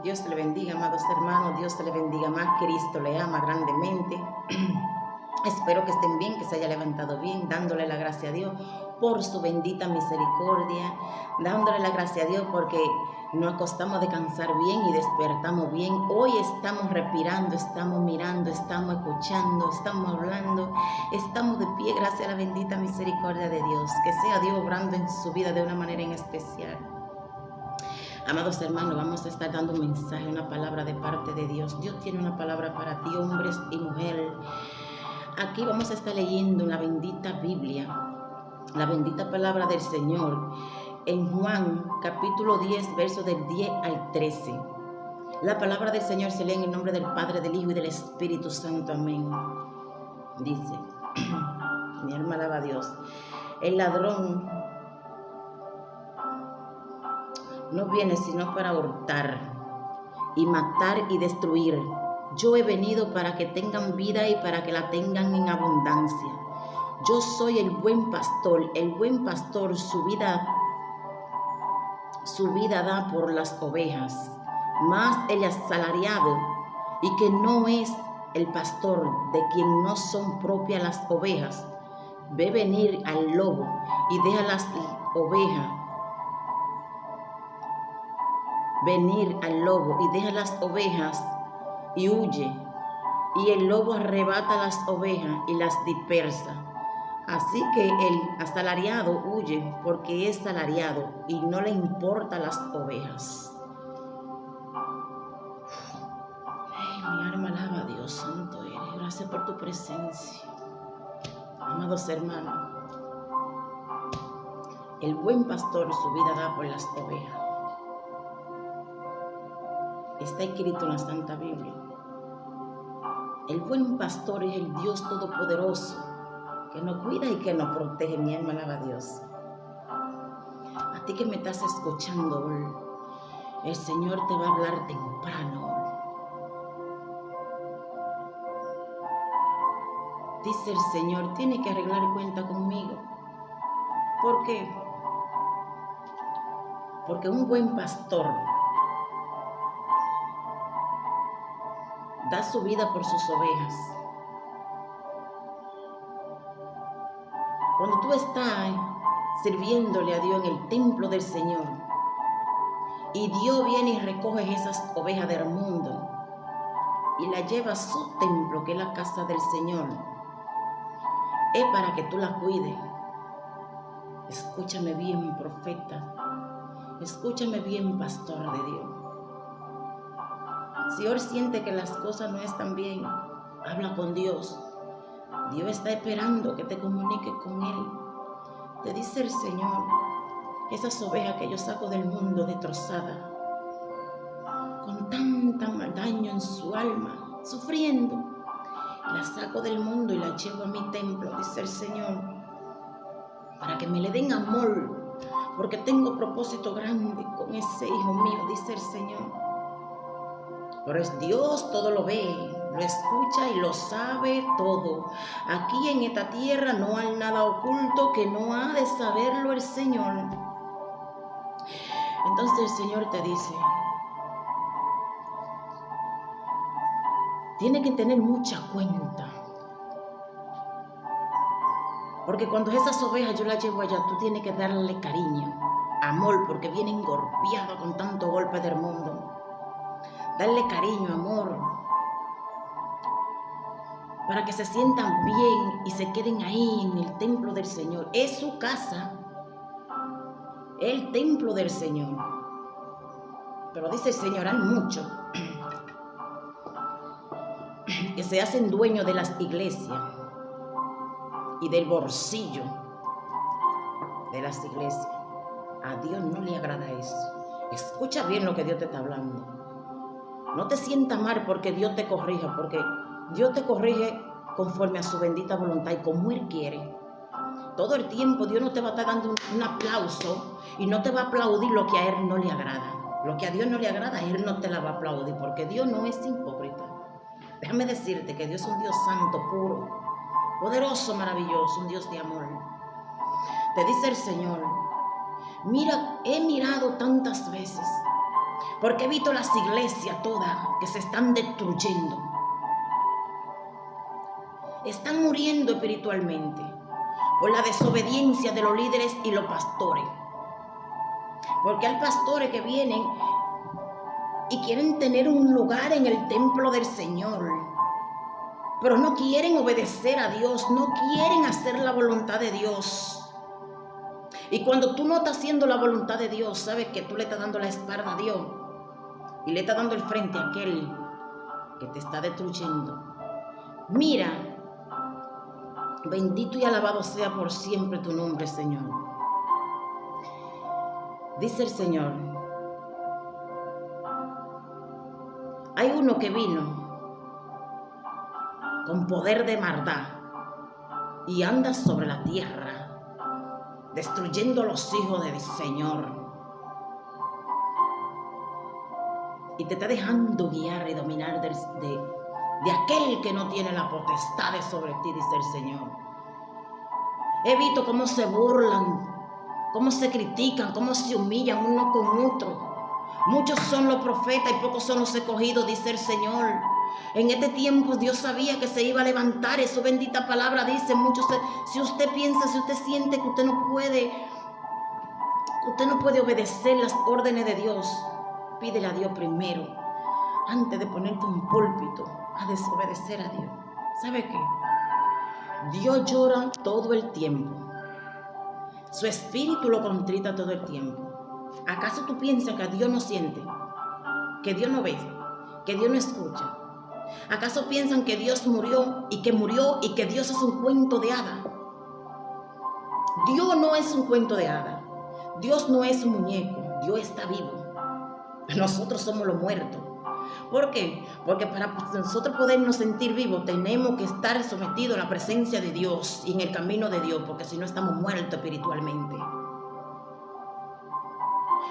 Dios le bendiga, amados hermanos. Dios le bendiga más. Cristo le ama grandemente. Espero que estén bien, que se haya levantado bien, dándole la gracia a Dios por su bendita misericordia, dándole la gracia a Dios porque nos acostamos a descansar bien y despertamos bien. Hoy estamos respirando, estamos mirando, estamos escuchando, estamos hablando, estamos de pie gracias a la bendita misericordia de Dios. Que sea Dios obrando en su vida de una manera en especial. Amados hermanos, vamos a estar dando un mensaje, una palabra de parte de Dios. Dios tiene una palabra para ti, hombres y mujeres. Aquí vamos a estar leyendo la bendita Biblia, la bendita palabra del Señor, en Juan capítulo 10, versos del 10 al 13. La palabra del Señor se lee en el nombre del Padre, del Hijo y del Espíritu Santo. Amén. Dice, mi alma alaba a Dios. El ladrón no viene sino para hurtar y matar y destruir. Yo he venido para que tengan vida y para que la tengan en abundancia. Yo soy el buen pastor. El buen pastor su vida da por las ovejas. Mas el asalariado, y que no es el pastor, de quien no son propias las ovejas, ve venir al lobo y deja las ovejas venir al lobo y deja las ovejas y huye, y el lobo arrebata las ovejas y las dispersa. Así que el asalariado huye porque es salariado y no le importa las ovejas. Ay, mi alma alaba a Dios, santo eres. Gracias por tu presencia. Amados hermanos, el buen pastor su vida da por las ovejas. Está escrito en la Santa Biblia. El buen pastor es el Dios Todopoderoso, que nos cuida y que nos protege. Mi alma alaba a Dios. A ti que me estás escuchando hoy, el Señor te va a hablar temprano. Dice el Señor, tiene que arreglar cuenta conmigo. ¿Por qué? Porque un buen pastor da su vida por sus ovejas. Cuando tú estás sirviéndole a Dios en el templo del Señor y Dios viene y recoge esas ovejas del mundo y las lleva a su templo, que es la casa del Señor, es para que tú la cuides. Escúchame bien, profeta. Escúchame bien, pastor de Dios. Si hoy siente que las cosas no están bien, habla con Dios. Dios está esperando que te comuniques con Él. Te dice el Señor, esas ovejas que yo saco del mundo destrozadas, con tanta daño en su alma, sufriendo, las saco del mundo y las llevo a mi templo, dice el Señor, para que me le den amor, porque tengo propósito grande con ese hijo mío, dice el Señor. Pero es Dios, todo lo ve, lo escucha y lo sabe todo. Aquí en esta tierra no hay nada oculto que no ha de saberlo el Señor. Entonces el Señor te dice, tiene que tener mucha cuenta. Porque cuando esas ovejas yo las llevo allá, tú tienes que darle cariño, amor, porque vienen golpeadas con tanto golpe del mundo. Darle cariño, amor, para que se sientan bien y se queden ahí en el templo del Señor. Es su casa, el templo del Señor. Pero dice el Señor, hay muchos que se hacen dueños de las iglesias y del bolsillo de las iglesias. A Dios no le agrada eso. Escucha bien lo que Dios te está hablando. No te sientas mal porque Dios te corrija, porque Dios te corrige conforme a su bendita voluntad y como Él quiere. Todo el tiempo Dios no te va a estar dando un aplauso y no te va a aplaudir lo que a Él no le agrada. Lo que a Dios no le agrada, Él no te la va a aplaudir, porque Dios no es hipócrita. Déjame decirte que Dios es un Dios santo, puro, poderoso, maravilloso, un Dios de amor. Te dice el Señor, mira, he mirado tantas veces Porque he visto las iglesias todas que se están destruyendo. Están muriendo espiritualmente por la desobediencia de los líderes y los pastores. Porque hay pastores que vienen y quieren tener un lugar en el templo del Señor, pero no quieren obedecer a Dios, no quieren hacer la voluntad de Dios. Y cuando tú no estás haciendo la voluntad de Dios, sabes que tú le estás dando la espalda a Dios y le estás dando el frente a aquel que te está destruyendo. Mira, bendito y alabado sea por siempre tu nombre, Señor. Dice el Señor, hay uno que vino con poder de maldad y anda sobre la tierra, destruyendo a los hijos del Señor. Y te está dejando guiar y dominar de aquel que no tiene la potestad sobre ti, dice el Señor. He visto cómo se burlan, cómo se critican, cómo se humillan uno con otro. Muchos son los profetas y pocos son los escogidos, dice el Señor. En este tiempo Dios sabía que se iba a levantar, y su bendita palabra dice, si usted piensa, si usted siente que usted no puede obedecer las órdenes de Dios, pídele a Dios primero, antes de ponerte un púlpito a desobedecer a Dios. ¿Sabe qué? Dios llora todo el tiempo. Su espíritu lo contrita todo el tiempo. ¿Acaso tú piensas que Dios no siente? ¿Que Dios no ve? ¿Que Dios no escucha? ¿Acaso piensan que Dios murió y que Dios es un cuento de hada? Dios no es un cuento de hada. Dios no es un muñeco. Dios está vivo. Nosotros somos los muertos. ¿Por qué? Porque para nosotros podernos sentir vivos tenemos que estar sometidos a la presencia de Dios y en el camino de Dios, porque si no estamos muertos espiritualmente.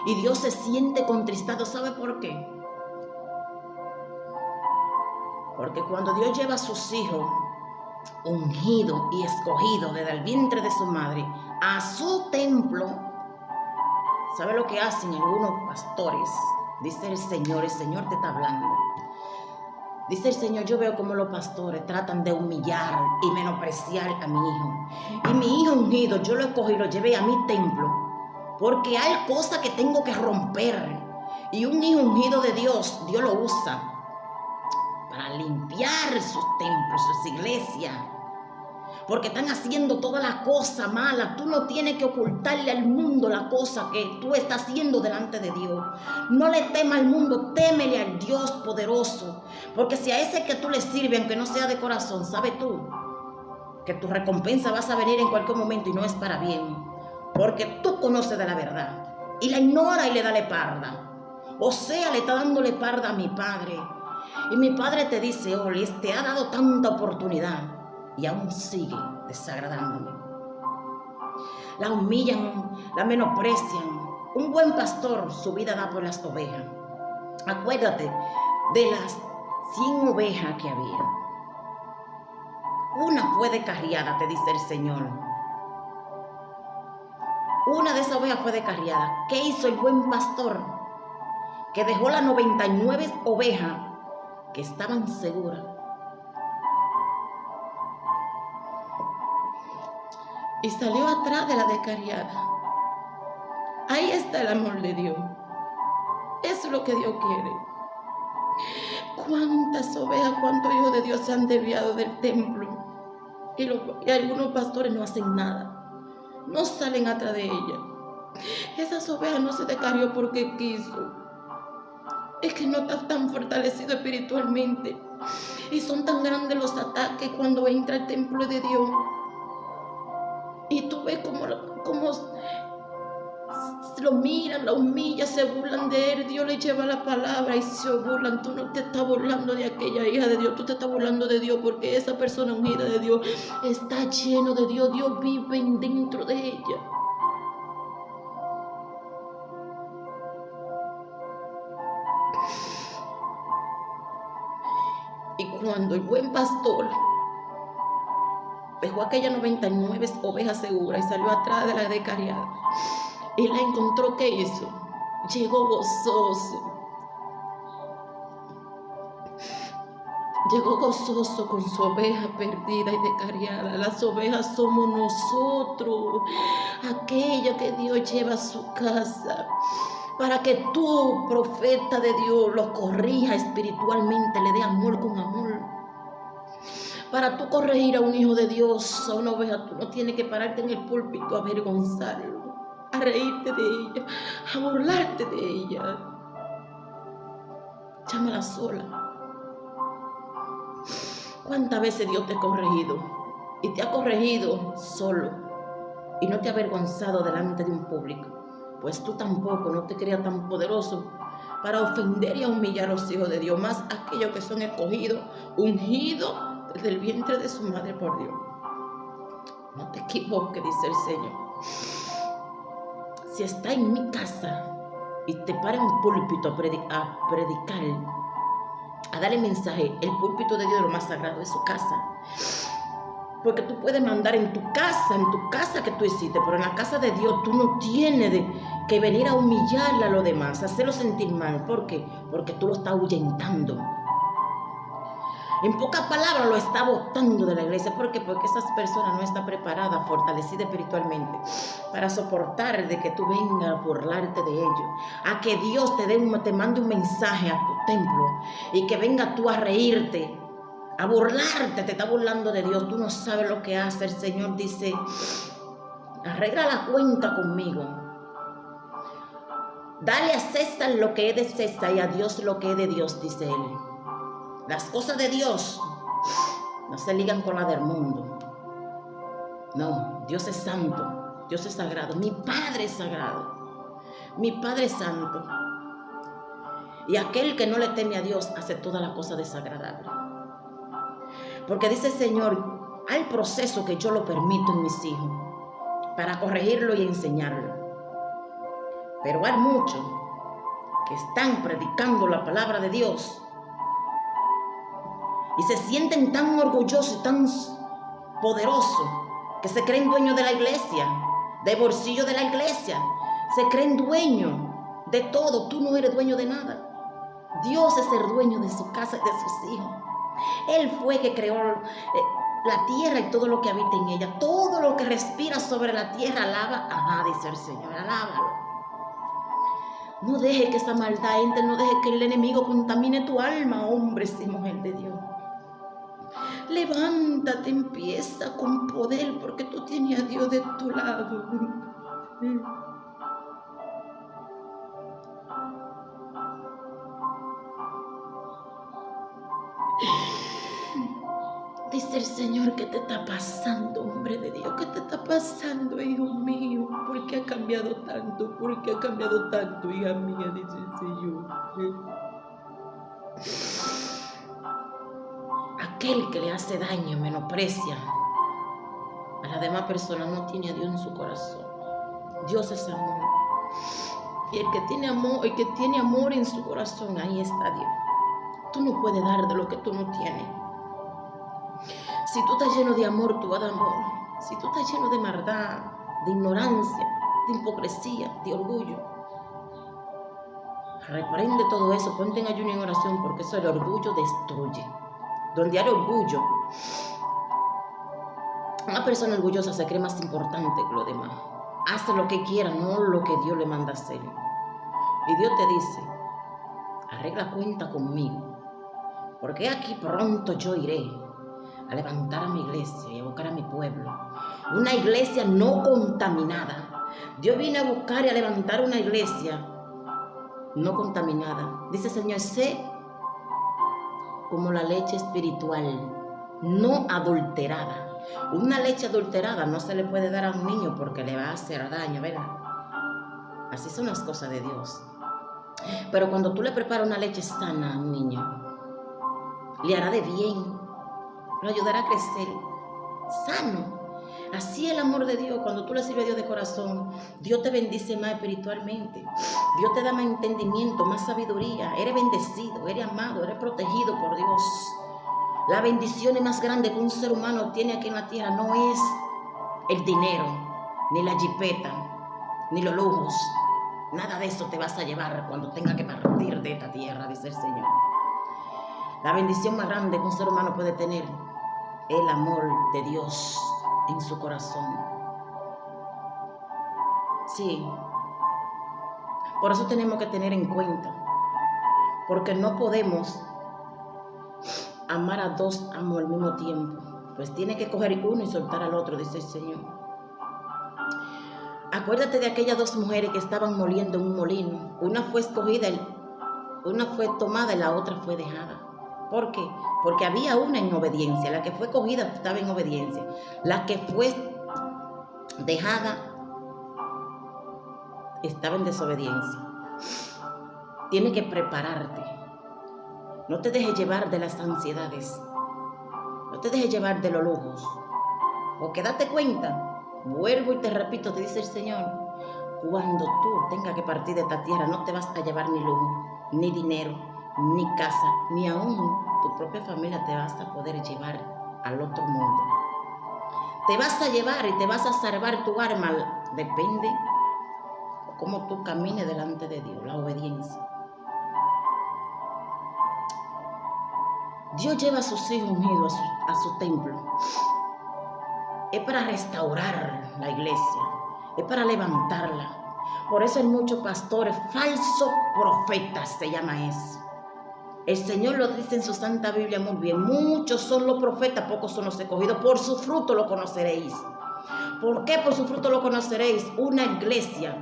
Y Dios se siente contristado. ¿Sabe por qué? Porque cuando Dios lleva a sus hijos ungidos y escogidos desde el vientre de su madre a su templo, ¿sabe lo que hacen algunos pastores? Dice el Señor te está hablando. Dice el Señor, yo veo como los pastores tratan de humillar y menospreciar a mi hijo. Y mi hijo ungido, yo lo escogí y lo llevé a mi templo, porque hay cosas que tengo que romper. Y un hijo ungido de Dios, Dios lo usa para limpiar sus templos, sus iglesias. Porque están haciendo todas las cosas malas. Tú no tienes que ocultarle al mundo la cosa que tú estás haciendo delante de Dios. No le temas al mundo, témele al Dios poderoso. Porque si a ese que tú le sirves, aunque no sea de corazón, sabes tú que tu recompensa vas a venir en cualquier momento y no es para bien. Porque tú conoces de la verdad y la ignora y le da la parda. O sea, le está dando la parda a mi padre. Y mi padre te dice, Oli, te ha dado tanta oportunidad y aún sigue desagradándome. La humillan, la menosprecian. Un buen pastor su vida da por las ovejas. Acuérdate de las 100 ovejas que había. Una fue descarriada, te dice el Señor. Una de esas ovejas fue descarriada. ¿Qué hizo el buen pastor? Que dejó las 99 ovejas que estaban seguras. Y salió atrás de la descarriada. Ahí está el amor de Dios. Eso es lo que Dios quiere. ¿Cuántas ovejas, cuántos hijos de Dios se han desviado del templo? Y algunos pastores no hacen nada. No salen atrás de ella. Esas ovejas no se descarrió porque quiso. Es que no está tan fortalecido espiritualmente. Y son tan grandes los ataques cuando entra al templo de Dios. Y tú ves cómo lo miran, lo humillan, se burlan de él. Dios le lleva la palabra y se burlan. Tú no te estás burlando de aquella hija de Dios, tú te estás burlando de Dios, porque esa persona ungida de Dios está lleno de Dios. Dios vive dentro de ella. Y cuando el buen pastor dejó aquellas 99 ovejas seguras y salió atrás de la descarriada y la encontró, ¿qué hizo? Llegó gozoso, llegó gozoso con su oveja perdida y descarriada. Las ovejas somos nosotros, aquella que Dios lleva a su casa, para que tú, profeta de Dios, lo corrija espiritualmente, le dé amor con amor. Para tú corregir a un hijo de Dios, a una oveja, tú no tienes que pararte en el púlpito a avergonzarlo, a reírte de ella, a burlarte de ella. Llámala sola. ¿Cuántas veces Dios te ha corregido? Y te ha corregido solo y no te ha avergonzado delante de un público. Pues tú tampoco no te creas tan poderoso para ofender y a humillar a los hijos de Dios, más aquellos que son escogidos, ungidos desde el vientre de su madre por Dios. No te equivoques, dice el Señor. Si está en mi casa y te para un púlpito a predicar, a darle mensaje, el púlpito de Dios es lo más sagrado de su casa. Porque tú puedes mandar en tu casa que tú hiciste, pero en la casa de Dios tú no tienes que venir a humillarle a los demás, a hacerlo sentir mal. ¿Por qué? Porque tú lo estás ahuyentando. En pocas palabras, lo está botando de la iglesia. ¿Por qué? Porque esas personas no están preparadas, fortalecidas espiritualmente, para soportar de que tú vengas a burlarte de ellos. A que Dios te mande un mensaje a tu templo y que venga tú a reírte, a burlarte. Te está burlando de Dios. Tú no sabes lo que hace. El Señor dice: arregla la cuenta conmigo. Dale a César lo que es de César y a Dios lo que es de Dios, dice Él. Las cosas de Dios no se ligan con las del mundo. No, Dios es santo, Dios es sagrado. Mi Padre es sagrado, mi Padre es santo. Y aquel que no le teme a Dios hace toda la cosa desagradable. Porque dice el Señor: hay proceso que yo lo permito en mis hijos para corregirlo y enseñarlo. Pero hay muchos que están predicando la palabra de Dios y se sienten tan orgullosos y tan poderosos que se creen dueños de la iglesia, de bolsillo de la iglesia. Se creen dueños de todo. Tú no eres dueño de nada. Dios es el dueño de su casa y de sus hijos. Él fue que creó la tierra y todo lo que habita en ella. Todo lo que respira sobre la tierra, alaba. Ajá, dice el Señor, alábalo. No deje que esa maldad entre, no deje que el enemigo contamine tu alma, hombre y mujer de Dios. Levántate, empieza con poder, porque tú tienes a Dios de tu lado. Dice el Señor: ¿qué te está pasando, hombre de Dios? ¿Qué te está pasando, hijo mío? ¿Por qué ha cambiado tanto? ¿Por qué ha cambiado tanto, hija mía? Dice el Señor. Aquel que le hace daño, menosprecia a las demás personas, no tiene a Dios en su corazón. Dios es amor. Y el que tiene amor en su corazón, ahí está Dios. Tú no puedes dar de lo que tú no tienes. Si tú estás lleno de amor, tú vas a dar amor. Si tú estás lleno de maldad, de ignorancia, de hipocresía, de orgullo, reprende todo eso. Ponte en ayuno y en oración, porque eso, el orgullo destruye. Donde hay orgullo, una persona orgullosa se cree más importante que los demás. Hace lo que quiera, no lo que Dios le manda hacer. Y Dios te dice: arregla cuenta conmigo, porque aquí pronto yo iré a levantar a mi iglesia y a buscar a mi pueblo. Una iglesia no contaminada. Dios viene a buscar y a levantar una iglesia no contaminada. Dice el Señor: sé como la leche espiritual, no adulterada. Una leche adulterada no se le puede dar a un niño porque le va a hacer daño, ¿verdad? Así son las cosas de Dios. Pero cuando tú le preparas una leche sana a un niño, le hará de bien, lo ayudará a crecer sano. Así es el amor de Dios. Cuando tú le sirves a Dios de corazón, Dios te bendice más espiritualmente. Dios te da más entendimiento, más sabiduría. Eres bendecido, eres amado, eres protegido por Dios. La bendición más grande que un ser humano tiene aquí en la tierra no es el dinero, ni la jipeta, ni los lujos. Nada de eso te vas a llevar cuando tenga que partir de esta tierra, dice el Señor. La bendición más grande que un ser humano puede tener es el amor de Dios en su corazón. Sí, por eso tenemos que tener en cuenta, porque no podemos amar a dos amos al mismo tiempo. Pues tiene que coger uno y soltar al otro, dice el Señor. Acuérdate de aquellas dos mujeres que estaban moliendo en un molino. Una fue escogida, una fue tomada y la otra fue dejada. ¿Por qué? Porque había una en obediencia. La que fue cogida estaba en obediencia. La que fue dejada estaba en desobediencia. Tienes que prepararte. No te dejes llevar de las ansiedades. No te dejes llevar de los lujos. Porque date cuenta, vuelvo y te repito, te dice el Señor, cuando tú tengas que partir de esta tierra, no te vas a llevar ni lujo, ni dinero, ni casa, ni aún tu propia familia te vas a poder llevar al otro mundo. Te vas a llevar y te vas a salvar tu alma. Depende cómo tú camines delante de Dios, la obediencia. Dios lleva a sus hijos unidos a su templo. Es para restaurar la iglesia, es para levantarla. Por eso hay muchos pastores, falsos profetas se llama eso. El Señor lo dice en su Santa Biblia muy bien. Muchos son los profetas, pocos son los escogidos. Por su fruto lo conoceréis. ¿Por qué por su fruto lo conoceréis? Una iglesia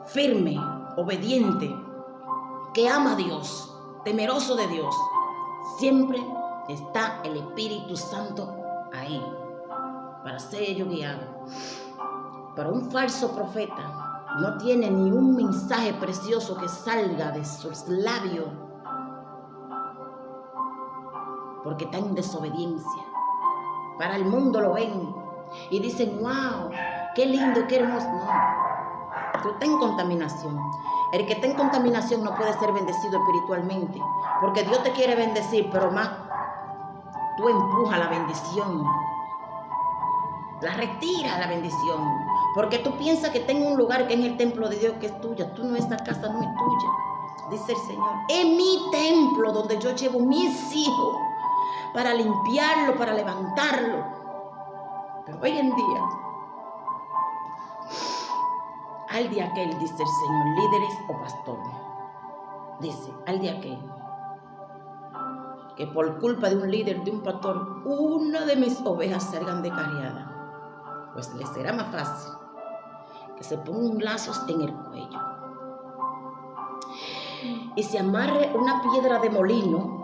firme, obediente, que ama a Dios, temeroso de Dios. Siempre está el Espíritu Santo ahí para ser ellos guiados. Pero un falso profeta no tiene ni un mensaje precioso que salga de sus labios, porque está en desobediencia. Para el mundo lo ven y dicen, wow, qué lindo, qué hermoso. No, tú estás en contaminación. El que está en contaminación no puede ser bendecido espiritualmente, porque Dios te quiere bendecir, pero más tú empujas la bendición, la retira la bendición, porque tú piensas que tengo un lugar que es el templo de Dios que es tuya. Tú no, esta casa no es tuya, dice el Señor. Es mi templo donde yo llevo mis hijos para limpiarlo, para levantarlo. Pero hoy en día, al día aquel, dice el Señor, líderes o pastores, dice, al día aquel, que por culpa de un líder, de un pastor, una de mis ovejas salgan descarriadas, pues les será más fácil que se pongan lazos en el cuello y se amarre una piedra de molino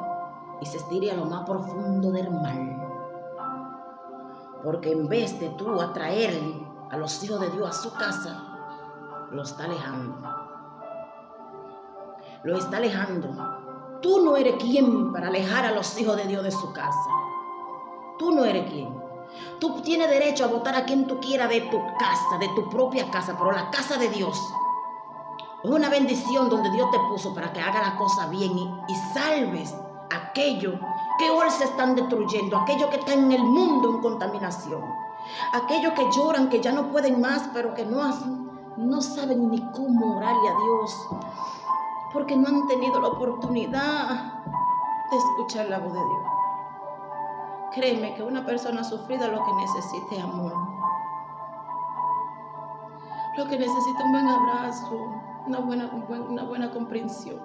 y se estire a lo más profundo del mar. Porque en vez de tú atraer a los hijos de Dios a su casa, lo está alejando. Lo está alejando. Tú no eres quien para alejar a los hijos de Dios de su casa. Tú no eres quien. Tú tienes derecho a votar a quien tú quieras de tu casa, de tu propia casa, pero la casa de Dios es una bendición donde Dios te puso para que haga la cosa bien y salves aquello que hoy se están destruyendo, aquellos que están en el mundo en contaminación, aquellos que lloran, que ya no pueden más, pero que no saben ni cómo orarle a Dios, porque no han tenido la oportunidad de escuchar la voz de Dios. Créeme que una persona sufrida lo que necesita es amor. Lo que necesita es un buen abrazo, una buena comprensión.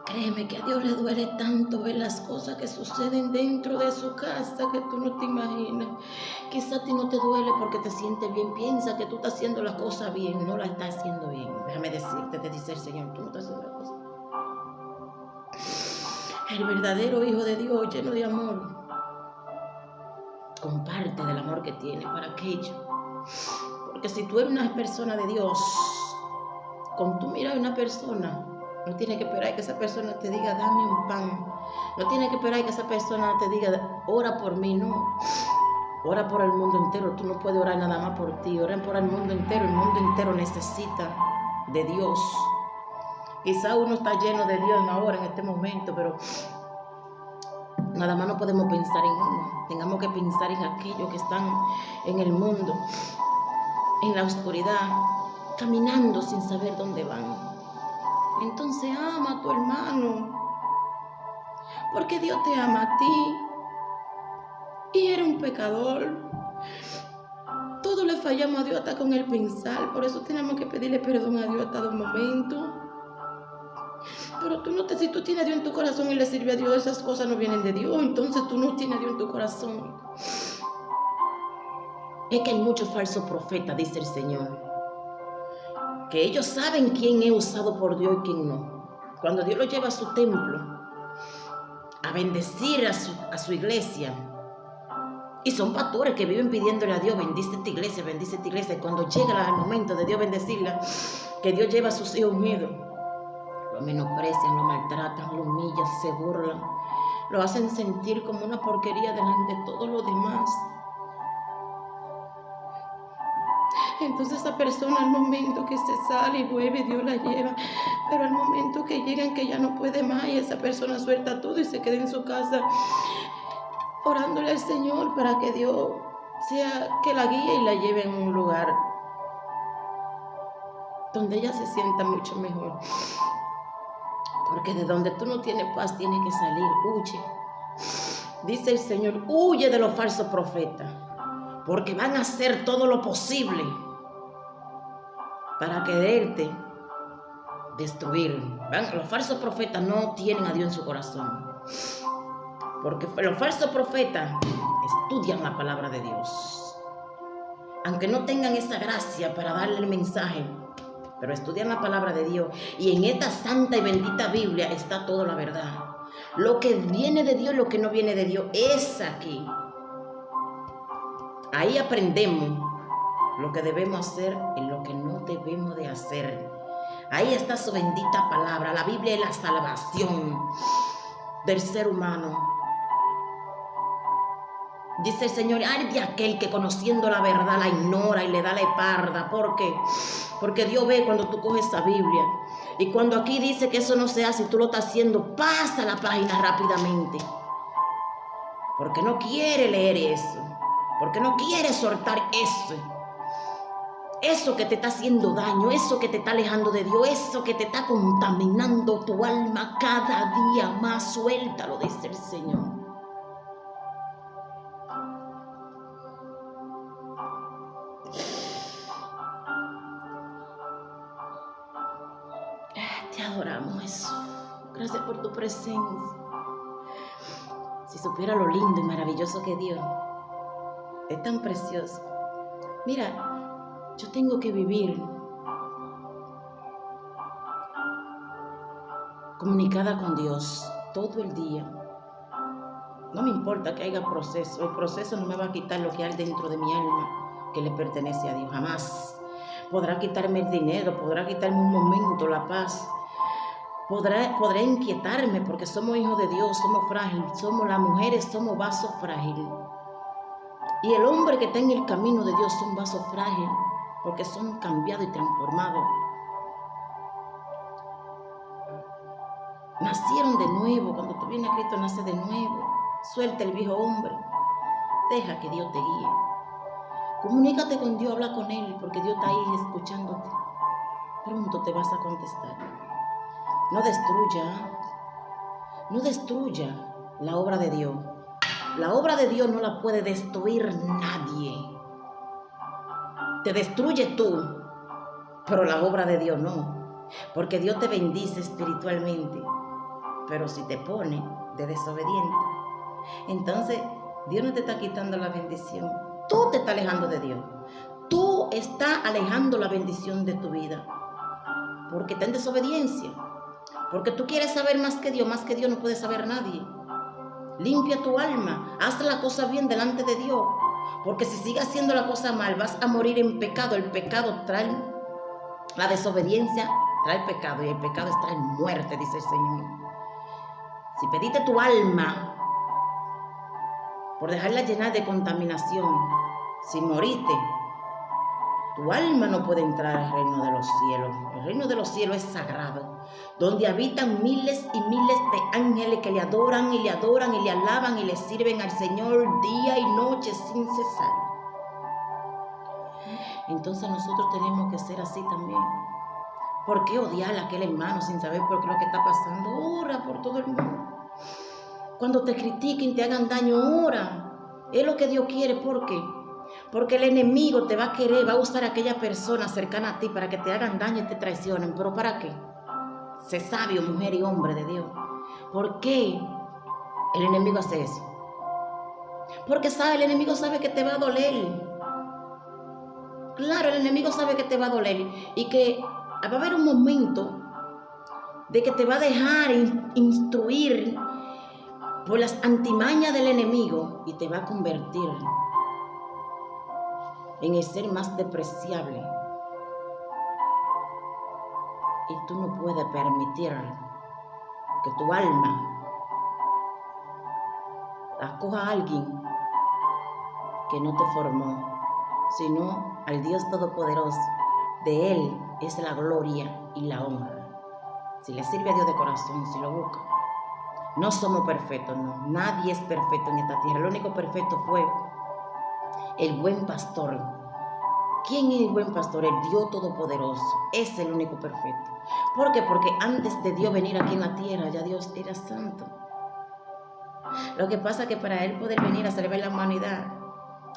Créeme que a Dios le duele tanto ver las cosas que suceden dentro de su casa que tú no te imaginas. Quizá a ti no te duele porque te sientes bien. Piensa que tú estás haciendo las cosas bien. No la estás haciendo bien. Déjame decirte, te dice el Señor, tú no estás haciendo las cosas. El verdadero Hijo de Dios, lleno de amor, comparte del amor que tiene para aquello. Porque si tú eres una persona de Dios, con tu mirar a una persona, no tienes que esperar que esa persona te diga, dame un pan. No tienes que esperar que esa persona te diga, ora por mí. No, ora por el mundo entero. Tú no puedes orar nada más por ti. Ora por el mundo entero. El mundo entero necesita de Dios. Quizá uno está lleno de Dios ahora, en este momento, pero nada más no podemos pensar en uno. Tengamos que pensar en aquellos que están en el mundo, en la oscuridad, caminando sin saber dónde van. Entonces ama a tu hermano, porque Dios te ama a ti. Y eres un pecador. Todos le fallamos a Dios hasta con el pensar. Por eso tenemos que pedirle perdón a Dios a cada momento. Pero si tú tienes a Dios en tu corazón y le sirve a Dios, esas cosas no vienen de Dios. Entonces tú no tienes a Dios en tu corazón. Es que hay muchos falsos profetas, dice el Señor, que ellos saben quién es usado por Dios y quién no. Cuando Dios lo lleva a su templo a bendecir a su iglesia, y son pastores que viven pidiéndole a Dios, bendice esta iglesia, bendice esta iglesia. Y cuando llega el momento de Dios bendecirla, que Dios lleva a sus hijos unidos, lo menosprecian, lo maltratan, lo humillan, se burlan, lo hacen sentir como una porquería delante de todos los demás. Entonces esa persona, al momento que se sale y vuelve, Dios la lleva. Pero al momento que llegan, que ya no puede más, y esa persona suelta todo y se queda en su casa orándole al Señor para que Dios sea que la guíe y la lleve en un lugar donde ella se sienta mucho mejor. Porque de donde tú no tienes paz, tienes que salir. Huye. Dice el Señor, huye de los falsos profetas, porque van a hacer todo lo posible para quererte destruir. Los falsos profetas no tienen a Dios en su corazón, porque los falsos profetas estudian la palabra de Dios, aunque no tengan esa gracia para darle el mensaje, pero estudian la palabra de Dios. Y en esta santa y bendita Biblia está toda la verdad. Lo que viene de Dios, lo que no viene de Dios, es aquí. Ahí aprendemos lo que debemos hacer y lo que no debemos de hacer. Ahí está su bendita palabra. La Biblia es la salvación del ser humano. Dice el Señor, ay de aquel que conociendo la verdad la ignora y le da la espalda. ¿Por qué? Porque Dios ve cuando tú coges esa Biblia. Y cuando aquí dice que eso no se hace y tú lo estás haciendo, pasa la página rápidamente. Porque no quiere leer eso. Porque no quiere soltar eso. Eso que te está haciendo daño, eso que te está alejando de Dios, eso que te está contaminando tu alma cada día más. Suéltalo, dice el Señor. Te adoramos, Jesús. Gracias por tu presencia. Si supiera lo lindo y maravilloso que Dios es, tan precioso. Mira, yo tengo que vivir comunicada con Dios todo el día. No me importa que haya proceso. El proceso no me va a quitar lo que hay dentro de mi alma, que le pertenece a Dios. Jamás. Podrá quitarme el dinero, podrá quitarme un momento, la paz. Podrá inquietarme, porque somos hijos de Dios, somos frágiles, somos las mujeres, somos vasos frágiles. Y el hombre que está en el camino de Dios son vasos frágiles, porque son cambiados y transformados. Nacieron de nuevo. Cuando tú vienes a Cristo, nace de nuevo. Suelta el viejo hombre. Deja que Dios te guíe. Comunícate con Dios, habla con Él, porque Dios está ahí escuchándote. Pronto te vas a contestar. No destruya la obra de Dios. La obra de Dios no la puede destruir nadie. Te destruye tú, pero la obra de Dios no. Porque Dios te bendice espiritualmente, pero si te pone de desobediente, entonces Dios no te está quitando la bendición. Tú te estás alejando de Dios. Tú estás alejando la bendición de tu vida, porque está en desobediencia. Porque tú quieres saber más que Dios no puede saber nadie. Limpia tu alma, haz la cosa bien delante de Dios, porque si sigues haciendo la cosa mal, vas a morir en pecado. El pecado trae, la desobediencia trae pecado, y el pecado trae muerte, dice el Señor. Si pediste tu alma por dejarla llenar de contaminación, si moriste, tu alma no puede entrar al reino de los cielos. El reino de los cielos es sagrado, donde habitan miles y miles de ángeles que le adoran y le adoran y le alaban y le sirven al Señor día y noche sin cesar. Entonces nosotros tenemos que ser así también. ¿Por qué odiar a aquel hermano sin saber por qué lo que está pasando? Ora por todo el mundo. Cuando te critiquen, te hagan daño, ora. Es lo que Dios quiere. ¿Por qué? Porque el enemigo te va a querer, va a usar a aquella persona cercana a ti para que te hagan daño y te traicionen. ¿Pero para qué? Sé sabio, mujer y hombre de Dios. ¿Por qué el enemigo hace eso? Porque el enemigo sabe que te va a doler. Claro, el enemigo sabe que te va a doler y que va a haber un momento de que te va a dejar instruir por las antimañas del enemigo y te va a convertir en el ser más despreciable. Y tú no puedes permitir que tu alma la coja a alguien que no te formó, sino al Dios Todopoderoso. De Él es la gloria y la honra. Si le sirve a Dios de corazón, si lo busca. No somos perfectos, no. Nadie es perfecto en esta tierra. El único perfecto fue el buen pastor. ¿Quién es el buen pastor? El Dios Todopoderoso. Es el único perfecto. ¿Por qué? Porque antes de Dios venir aquí en la tierra, ya Dios era santo. Lo que pasa es que para Él poder venir a salvar la humanidad,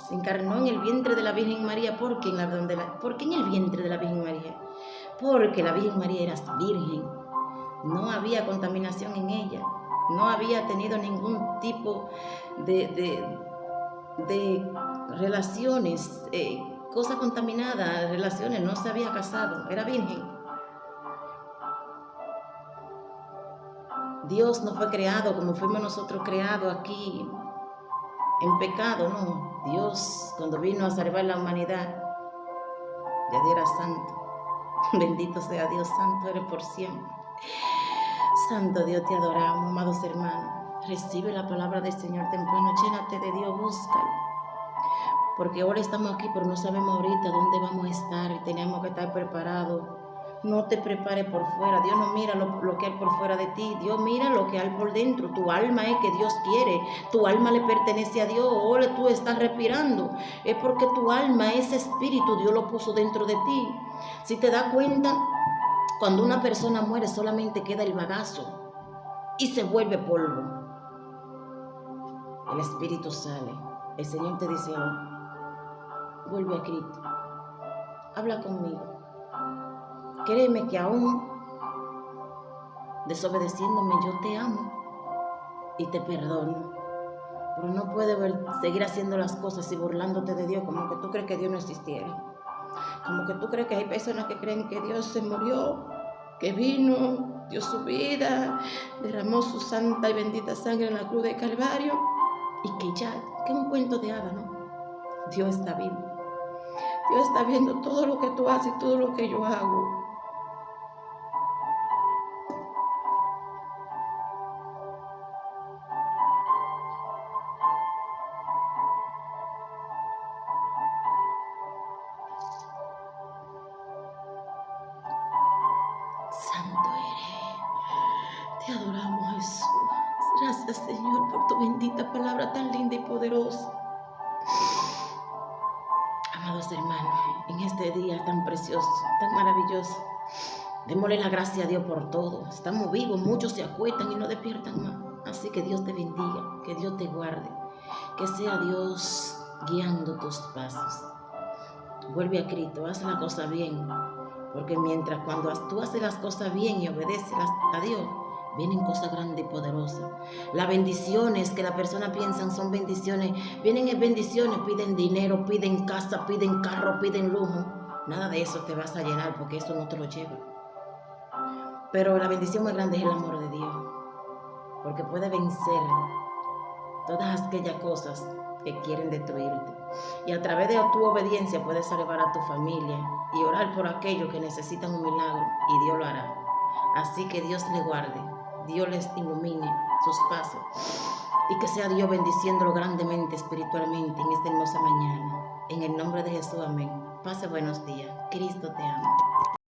se encarnó en el vientre de la Virgen María. ¿Por qué en el vientre de la Virgen María? Porque la Virgen María era virgen. No había contaminación en ella. No había tenido ningún tipo de relaciones, cosas contaminadas, relaciones. No se había casado. Era virgen. Dios no fue creado como fuimos nosotros creados aquí en pecado, no. Dios, cuando vino a salvar la humanidad, ya Dios era santo. Bendito sea Dios, santo eres por siempre. Santo Dios, te adoramos, amados hermanos. Recibe la palabra del Señor temprano, llénate de Dios, búscalo. Porque ahora estamos aquí, pero no sabemos ahorita dónde vamos a estar y tenemos que estar preparados. No te prepares por fuera. Dios no mira lo que hay por fuera de ti. Dios mira lo que hay por dentro. Tu alma es que Dios quiere. Tu alma le pertenece a Dios. Ahora tú estás respirando. Es porque tu alma, ese espíritu, Dios lo puso dentro de ti. Si te das cuenta, cuando una persona muere solamente queda el bagazo y se vuelve polvo. El espíritu sale. El Señor te dice, oh, vuelve a Cristo. Habla conmigo. Créeme que aún desobedeciéndome yo te amo y te perdono. Pero no puedes seguir haciendo las cosas y burlándote de Dios como que tú crees que Dios no existiera. Como que tú crees que hay personas que creen que Dios se murió, que vino, dio su vida, derramó su santa y bendita sangre en la cruz de Calvario y que ya, que es un cuento de hadas, ¿no? Dios está vivo. Dios está viendo todo lo que tú haces y todo lo que yo hago. Santo eres. Te adoramos, Jesús. Gracias, Señor, por tu bendita palabra tan linda y poderosa. Amados hermanos, en este día tan precioso, tan maravilloso, démosle la gracia a Dios por todo. Estamos vivos, muchos se acuestan y no despiertan más. Así que Dios te bendiga, que Dios te guarde, que sea Dios guiando tus pasos. Vuelve a Cristo, haz la cosa bien, porque mientras cuando tú haces las cosas bien y obedeces a Dios, vienen cosas grandes y poderosas. Las bendiciones que las personas piensan son bendiciones, vienen en bendiciones, piden dinero, piden casa, piden carro, piden lujo. Nada de eso te vas a llenar porque eso no te lo lleva. Pero la bendición más grande es el amor de Dios, porque puede vencer todas aquellas cosas que quieren destruirte. Y a través de tu obediencia puedes salvar a tu familia y orar por aquellos que necesitan un milagro y Dios lo hará. Así que Dios les guarde, Dios les ilumine sus pasos y que sea Dios bendiciéndolo grandemente espiritualmente en esta hermosa mañana. En el nombre de Jesús, amén. Pase buenos días. Cristo te ama.